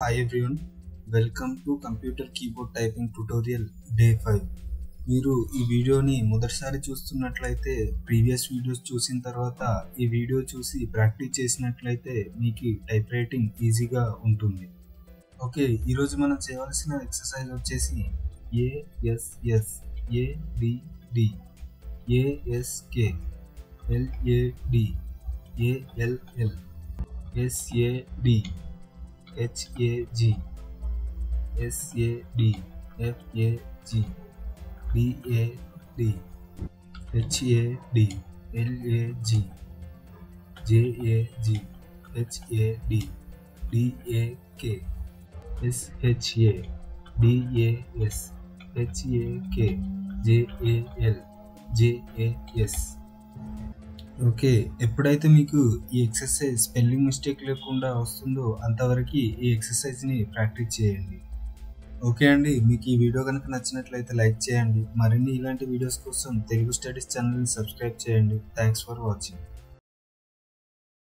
Hi everyone, welcome to Computer Keyboard Typing Tutorial Day 5. మీరు ఈ వీడియోని మొదటిసారి చూస్తున్నట్లయితే ప్రీవియస్ వీడియోస్ చూసిన తర్వాత ఈ వీడియో చూసి ప్రాక్టీస్ చేసినట్లయితే మీకు టైప్ రైటింగ్ ఈజీగా ఉంటుంది. ఓకే, ఈరోజు మనం చేయవలసిన ఎక్సర్సైజ్ వచ్చేసి ASS, ADD, ASK, LAD, ALL, SAD, HAG, SAD, FAG, DAD, HAD, LAG, JAG, HAD, DAK, SHA, DAS, HAK, JAL, JAS. Okay, ఎప్పుడైతే మీకు ఈ ఎక్సర్సైజ్ స్పెల్లింగ్ మిస్టేక్ లేకుండా వస్తుందో అంతవరకు ఈ ఎక్సర్సైజ్ని ప్రాక్టీస్ చేయండి. ఓకే అండి, మీకు ఈ వీడియో కనుక నచ్చినట్లయితే లైక్ చేయండి. మరిన్ని ఇలాంటి వీడియోస్ కోసం తెలుగు స్టడీస్ ఛానల్ని సబ్స్క్రైబ్ చేయండి. Thanks for watching.